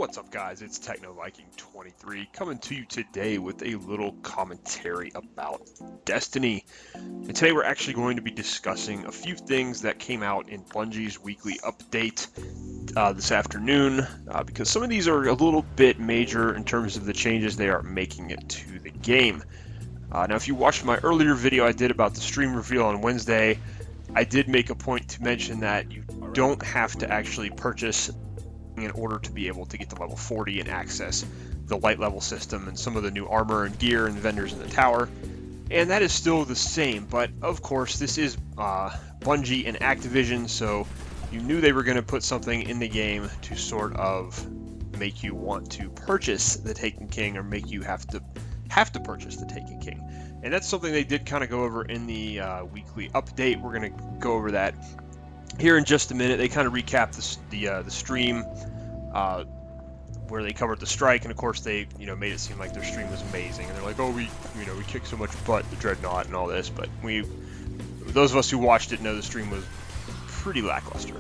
What's up, guys? It's TechnoViking23 coming to you today with a little commentary about Destiny. And today we're actually going to be discussing a few things that came out in Bungie's weekly update this afternoon, because some of these are a little bit major in terms of the changes they are making it to the game. Now, if you watched my earlier video I did about the stream reveal on Wednesday, I did make a point to mention that you don't have to actually purchase in order to be able to get to level 40 and access the light level system and some of the new armor and gear and vendors in the tower. And that is still the same, but of course this is Bungie and Activision, so you knew they were going to put something in the game to sort of make you want to purchase the Taken King, or make you have to purchase the Taken King. And that's something they did kind of go over in the weekly update. We're going to go over that here in just a minute. They kind of recapped the stream where they covered the strike, and of course they made it seem like their stream was amazing, and they're like, oh, we kicked so much butt, the Dreadnought and all this, but those of us who watched it know the stream was pretty lackluster.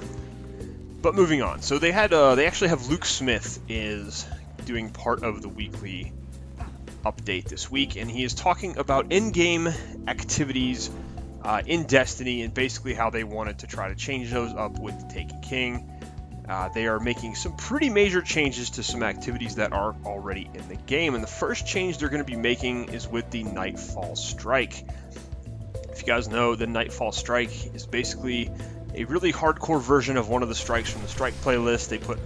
But moving on, so they actually have Luke Smith is doing part of the weekly update this week, and he is talking about in-game activities in Destiny, and basically how they wanted to try to change those up with the Taken King. They are making some pretty major changes to some activities that are already in the game, and the first change they're going to be making is with the Nightfall Strike. If you guys know, the Nightfall Strike is basically a really hardcore version of one of the strikes from the Strike playlist. They put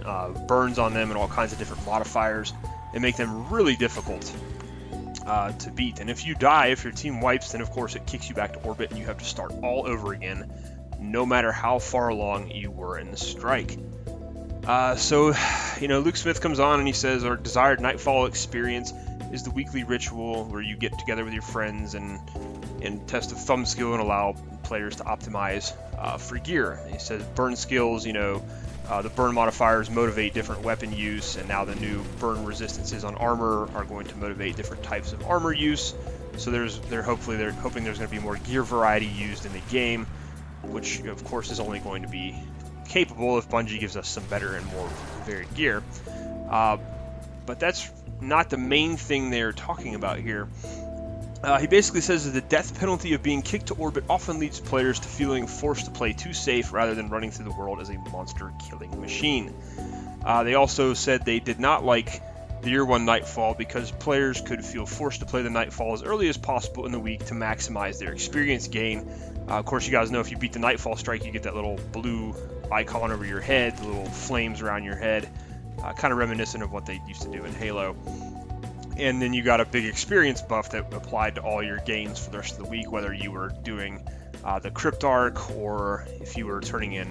burns on them and all kinds of different modifiers and make them really difficult to beat. And if you die, if your team wipes, then of course it kicks you back to orbit and you have to start all over again, no matter how far along you were in the strike. So Luke Smith comes on and he says, our desired Nightfall experience is the weekly ritual where you get together with your friends and test a thumb skill and allow players to optimize for gear. And he says burn skills, the burn modifiers motivate different weapon use, and now the new burn resistances on armor are going to motivate different types of armor use. So they're hoping there's going to be more gear variety used in the game, which of course is only going to be capable if Bungie gives us some better and more varied gear. But that's not the main thing they're talking about here. He basically says that the death penalty of being kicked to orbit often leads players to feeling forced to play too safe rather than running through the world as a monster-killing machine. They also said they did not like the Year 1 Nightfall because players could feel forced to play the Nightfall as early as possible in the week to maximize their experience gain. Of course, you guys know if you beat the Nightfall Strike, you get that little blue icon over your head, the little flames around your head, kind of reminiscent of what they used to do in Halo. And then you got a big experience buff that applied to all your gains for the rest of the week, whether you were doing the Crypt Arc or if you were turning in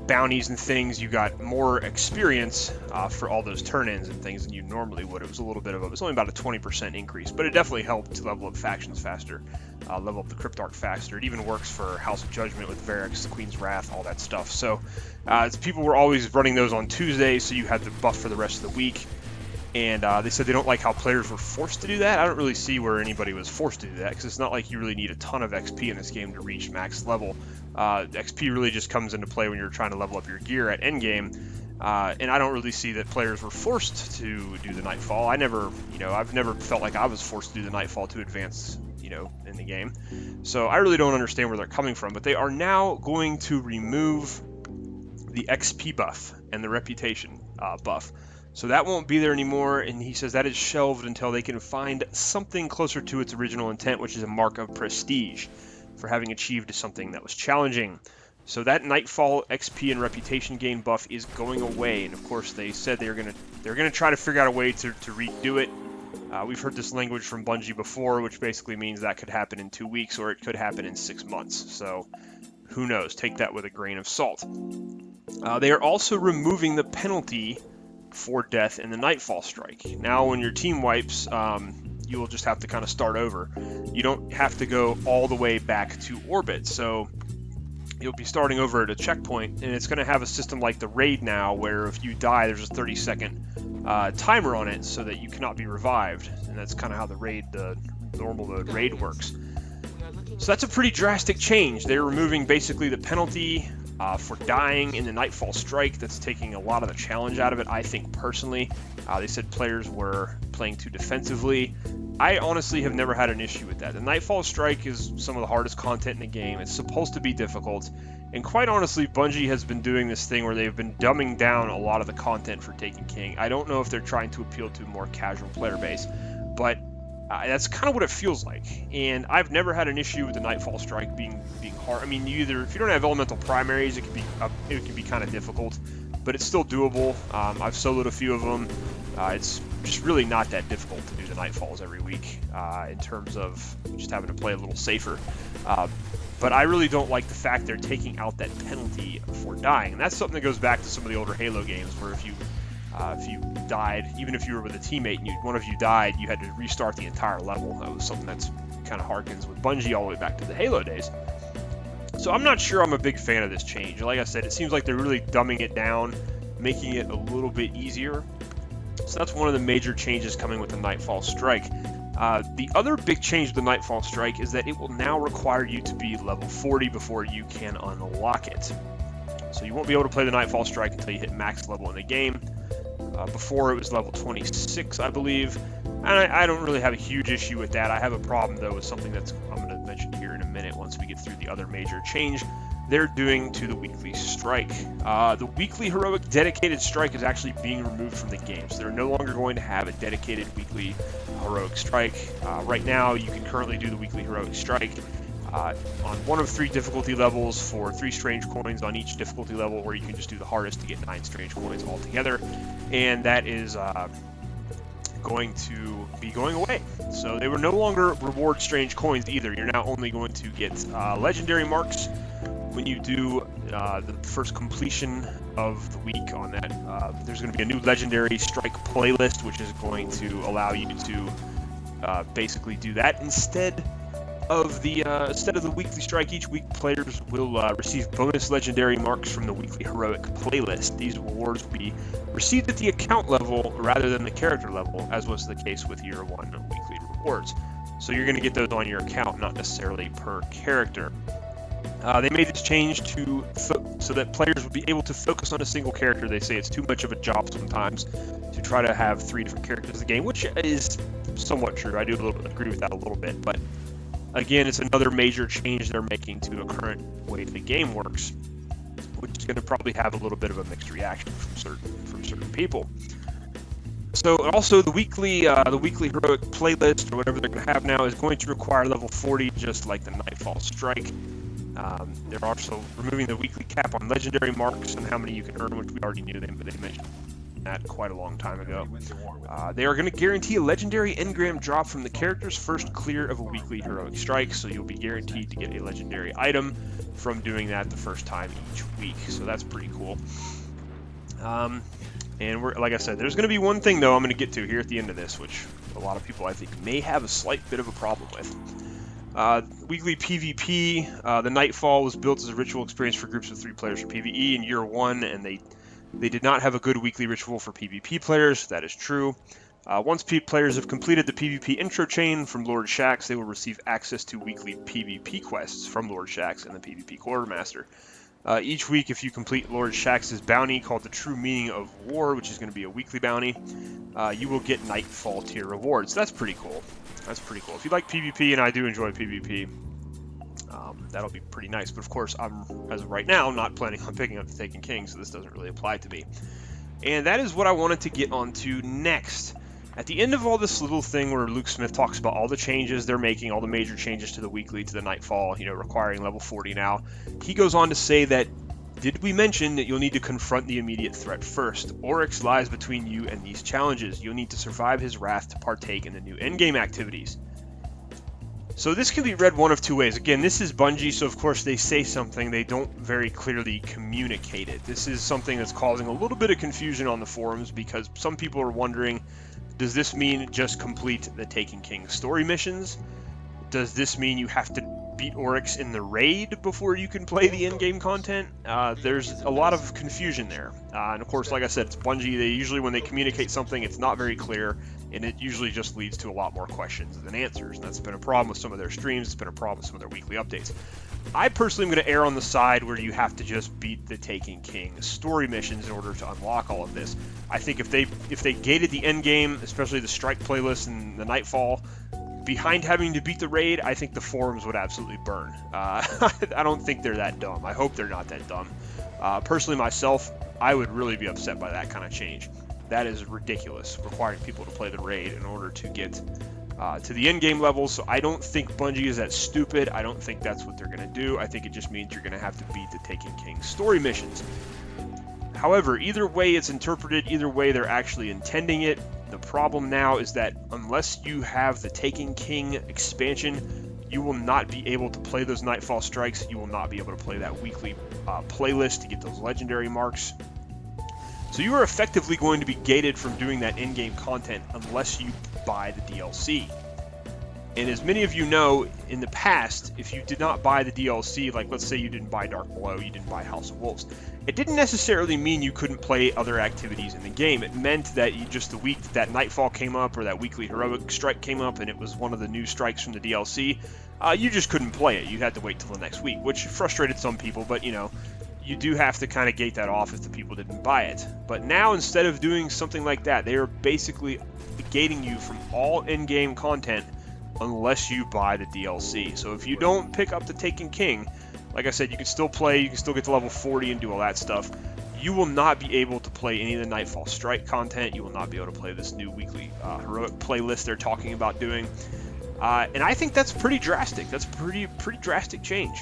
bounties and things. You got more experience for all those turn-ins and things than you normally would. It was only about a 20% increase, but it definitely helped to level up factions faster, level up the Crypt Arc faster. It even works for House of Judgment with Varix, the Queen's Wrath, all that stuff. So people were always running those on Tuesday, so you had the buff for the rest of the week. And they said they don't like how players were forced to do that. I don't really see where anybody was forced to do that, because it's not like you really need a ton of XP in this game to reach max level. XP really just comes into play when you're trying to level up your gear at endgame. And I don't really see that players were forced to do the Nightfall. I've never felt like I was forced to do the Nightfall to advance, in the game. So I really don't understand where they're coming from. But they are now going to remove the XP buff and the reputation buff. So that won't be there anymore, and he says that is shelved until they can find something closer to its original intent, which is a mark of prestige for having achieved something that was challenging. So that Nightfall XP and reputation gain buff is going away, and of course they said they're gonna try to figure out a way to redo it. We've heard this language from Bungie before, which basically means that could happen in 2 weeks or it could happen in 6 months. So who knows? Take that with a grain of salt. They are also removing the penalty for death in the Nightfall Strike. Now when your team wipes, you will just have to kind of start over. You don't have to go all the way back to orbit, so you'll be starting over at a checkpoint, and it's going to have a system like the raid now, where if you die there's a 30-second timer on it so that you cannot be revived, and that's kind of how the normal mode raid works. So that's a pretty drastic change. They're removing basically the penalty for dying in the Nightfall Strike. That's taking a lot of the challenge out of it, I think, personally. They said players were playing too defensively. I honestly have never had an issue with that. The Nightfall Strike is some of the hardest content in the game. It's supposed to be difficult, and quite honestly, Bungie has been doing this thing where they've been dumbing down a lot of the content for Taken King. I don't know if they're trying to appeal to a more casual player base, but that's kind of what it feels like. And I've never had an issue with the Nightfall Strike being hard. I mean, if you don't have elemental primaries, it can be kind of difficult, but it's still doable. I've soloed a few of them. It's just really not that difficult to do the Nightfalls every week in terms of just having to play a little safer. But I really don't like the fact they're taking out that penalty for dying, and that's something that goes back to some of the older Halo games where if you died, even if you were with a teammate and one of you died, you had to restart the entire level. That was something that's kind of harkens with Bungie all the way back to the Halo days. So I'm not sure I'm a big fan of this change. Like I said, it seems like they're really dumbing it down, making it a little bit easier. So that's one of the major changes coming with the Nightfall Strike. The other big change with the Nightfall Strike is that it will now require you to be level 40 before you can unlock it. So you won't be able to play the Nightfall Strike until you hit max level in the game. Before it was level 26, I believe. And I don't really have a huge issue with that. I have a problem, though, with something that's I'm going to mention here in a minute once we get through the other major change they're doing to the weekly strike. The weekly heroic dedicated strike is actually being removed from the game. So they're no longer going to have a dedicated weekly heroic strike. Right now, you can currently do the weekly heroic strike on one of 3 difficulty levels for 3 strange coins on each difficulty level, or you can just do the hardest to get 9 strange coins altogether. And that is going to be going away. So they will no longer reward strange coins either. You're now only going to get legendary marks when you do the first completion of the week on that. There's going to be a new legendary strike playlist, which is going to allow you to basically do that instead of the weekly strike. Each week players will receive bonus legendary marks from the weekly heroic playlist. These rewards will be received at the account level rather than the character level, as was the case with year 1 weekly rewards. So you're going to get those on your account, not necessarily per character. They made this change so that players would be able to focus on a single character. They say it's too much of a job sometimes to try to have 3 different characters in the game, which is somewhat true. I do agree with that a little bit, but again, it's another major change they're making to a current way the game works, which is going to probably have a little bit of a mixed reaction from certain people. So also the weekly heroic playlist, or whatever they're going to have now, is going to require level 40, just like the Nightfall Strike. They're also removing the weekly cap on legendary marks and how many you can earn, which we already knew them, but they mentioned that quite a long time ago. They are going to guarantee a legendary engram drop from the character's first clear of a weekly heroic strike, so you'll be guaranteed to get a legendary item from doing that the first time each week. So that's pretty cool. And like I said, there's going to be one thing though I'm going to get to here at the end of this, which a lot of people I think may have a slight bit of a problem with. Weekly PvP, the Nightfall was built as a ritual experience for groups of 3 players for PvE in year 1, and they did not have a good weekly ritual for PvP players. That is true. Once players have completed the PvP intro chain from Lord Shaxx, they will receive access to weekly PvP quests from Lord Shaxx and the PvP Quartermaster. Each week, if you complete Lord Shaxx's bounty called the True Meaning of War, which is going to be a weekly bounty, you will get Nightfall tier rewards. That's pretty cool. That's pretty cool. If you like PvP, and I do enjoy PvP, that'll be pretty nice. But of course, I'm, as of right now, not planning on picking up the Taken King, so this doesn't really apply to me. And that is what I wanted to get onto next. At the end of all this little thing where Luke Smith talks about all the changes they're making, all the major changes to the weekly, to the Nightfall, requiring level 40 now, he goes on to say that, did we mention that you'll need to confront the immediate threat first? Oryx lies between you and these challenges. You'll need to survive his wrath to partake in the new endgame activities. So this can be read one of 2 ways. Again, this is Bungie, so of course they say something, they don't very clearly communicate it. This is something that's causing a little bit of confusion on the forums, because some people are wondering, does this mean just complete the Taken King story missions? Does this mean you have to beat Oryx in the raid before you can play the in-game content? There's a lot of confusion there. And of course, like I said, it's Bungie. They usually, when they communicate something, it's not very clear. and it usually just leads to a lot more questions than answers, and that's been a problem with some of their streams. It's been a problem with some of their weekly updates. I personally am going to err on the side where you have to just beat the Taken King story missions in order to unlock all of this. I think if they gated the end game, especially the Strike playlist and the Nightfall, behind having to beat the raid, I think the forums would absolutely burn. I don't think they're that dumb. I hope they're not that dumb. Personally, myself, I would really be upset by that kind of change. That is ridiculous, requiring people to play the raid in order to get to the end game levels. So I don't think Bungie is that stupid. I don't think that's what they're going to do. I think it just means you're going to have to beat the Taken King story missions. However, either way it's interpreted, either way they're actually intending it. The problem now is that unless you have the Taken King expansion, you will not be able to play those Nightfall Strikes. You will not be able to play that weekly playlist to get those legendary marks. So you are effectively going to be gated from doing that in-game content unless you buy the DLC. And as many of you know, in the past, if you did not buy the DLC, like let's say you didn't buy Dark Below, you didn't buy House of Wolves, it didn't necessarily mean you couldn't play other activities in the game. It meant that you just the week that Nightfall came up or that weekly heroic strike came up and it was one of the new strikes from the DLC, you just couldn't play it. You had to wait till the next week, which frustrated some people, but you know, you do have to kind of gate that off if the people didn't buy it. But now, instead of doing something like that, they are basically gating you from all in-game content unless you buy the DLC. So if you don't pick up the Taken King, like I said, you can still play, you can still get to level 40 and do all that stuff. You will not be able to play any of the Nightfall Strike content. You will not be able to play this new weekly heroic playlist they're talking about doing. And I think that's pretty drastic. That's a pretty drastic change,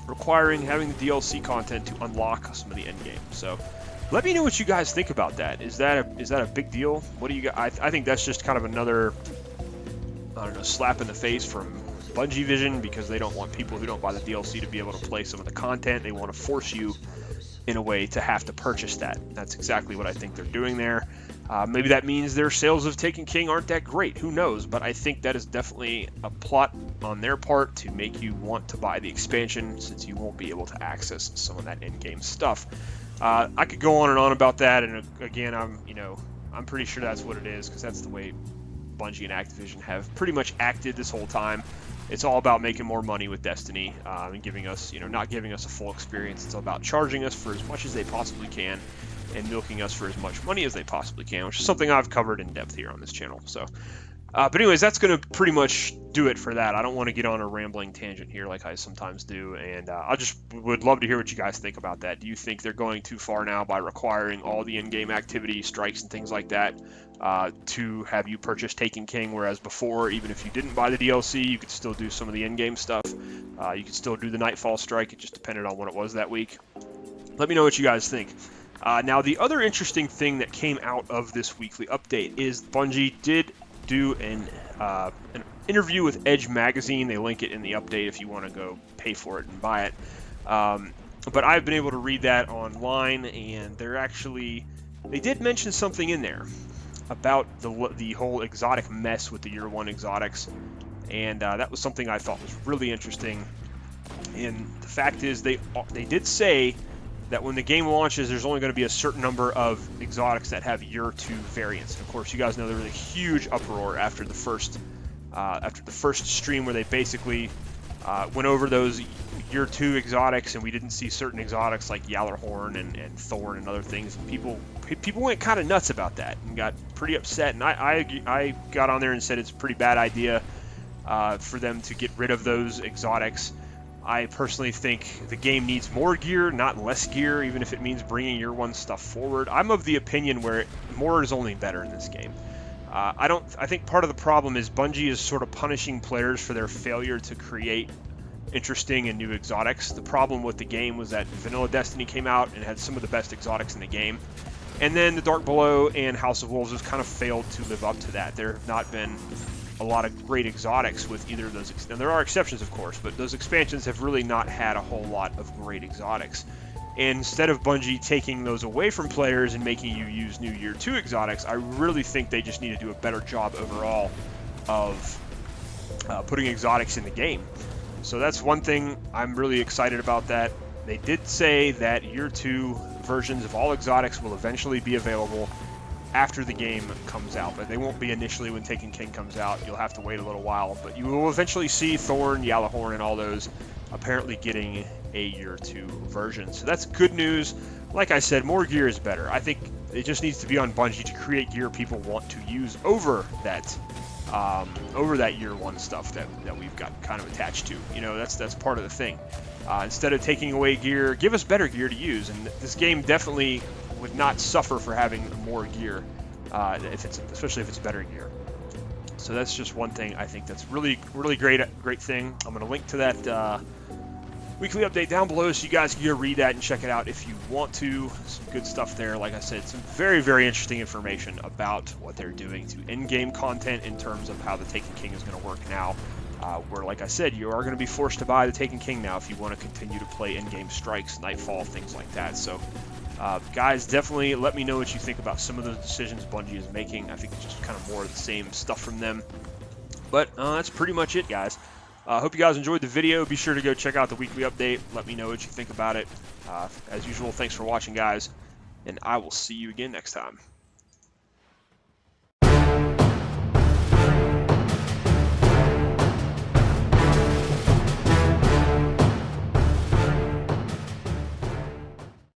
requiring having the DLC content to unlock some of the end game. So let me know what you guys think about that. Is that a big deal? What do you guys? I think that's just kind of another, I don't know, slap in the face from Bungie Vision, because they don't want people who don't buy the DLC to be able to play some of the content. They want to force you in a way to have to purchase that. That's exactly what I think they're doing there. Maybe that means their sales of Taken King aren't that great. Who knows? But I think that is definitely a plot on their part to make you want to buy the expansion, since you won't be able to access some of that in-game stuff. I could go on and on about that, and again, I'm pretty sure that's what it is, because that's the way Bungie and Activision have pretty much acted this whole time. It's all about making more money with Destiny and giving us, not giving us a full experience. It's all about charging us for as much as they possibly can and milking us for as much money as they possibly can, which is something I've covered in depth here on this channel. So, but anyways, that's going to pretty much do it for that. I don't want to get on a rambling tangent here like I sometimes do, and I just would love to hear what you guys think about that. Do you think they're going too far now by requiring all the in-game activity, strikes, and things like that to have you purchase Taken King, whereas before, even if you didn't buy the DLC, you could still do some of the in-game stuff. You could still do the Nightfall Strike. It just depended on what it was that week. Let me know what you guys think. Now, the other interesting thing that came out of this weekly update is Bungie did do an interview with Edge Magazine. They link it in the update if you want to go pay for it and buy it. But I've been able to read that online, and they did mention something in there about the whole exotic mess with the Year 1 exotics, and that was something I thought was really interesting. And the fact is, they did say that when the game launches, there's only going to be a certain number of exotics that have Year 2 variants. And of course, you guys know there was a huge uproar after the first stream where they basically went over those Year 2 exotics, and we didn't see certain exotics like Yallarhorn and Thorn and other things. And people went kind of nuts about that and got pretty upset. And I got on there and said it's a pretty bad idea for them to get rid of those exotics. I personally think the game needs more gear, not less gear, even if it means bringing Year 1 stuff forward. I'm of the opinion where more is only better in this game. I think part of the problem is Bungie is sort of punishing players for their failure to create interesting and new exotics. The problem with the game was that Vanilla Destiny came out and had some of the best exotics in the game. And then the Dark Below and House of Wolves has kind of failed to live up to that. There have not been a lot of great exotics with either of those. And there are exceptions, of course, but those expansions have really not had a whole lot of great exotics. And instead of Bungie taking those away from players and making you use new Year 2 exotics, I really think they just need to do a better job overall of putting exotics in the game. So that's one thing I'm really excited about. That they did say that Year 2 versions of all exotics will eventually be available. after the game comes out, but they won't be initially when Taken King comes out. You'll have to wait a little while, but you will eventually see Thorn, Yalahorn, and all those apparently getting a year 2 version. So that's good news. Like I said, more gear is better. I think it just needs to be on Bungie to create gear people want to use over that year 1 stuff that we've got kind of attached to. You know, that's part of the thing. Instead of taking away gear, give us better gear to use, and this game definitely would not suffer for having more gear, especially if it's better gear. So that's just one thing I think that's really great thing. I'm going to link to that weekly update down below so you guys can go read that and check it out if you want to. Some good stuff there. Like I said, some very interesting information about what they're doing to in-game content in terms of how the Taken King is going to work now. Where, like I said, you are going to be forced to buy the Taken King now if you want to continue to play in-game strikes, Nightfall, things like that. So, guys, definitely let me know what you think about some of the decisions Bungie is making. I think it's just kind of more of the same stuff from them. But that's pretty much it, guys. Hope you guys enjoyed the video. Be sure to go check out the weekly update. Let me know what you think about it. As usual, thanks for watching, guys, and I will see you again next time.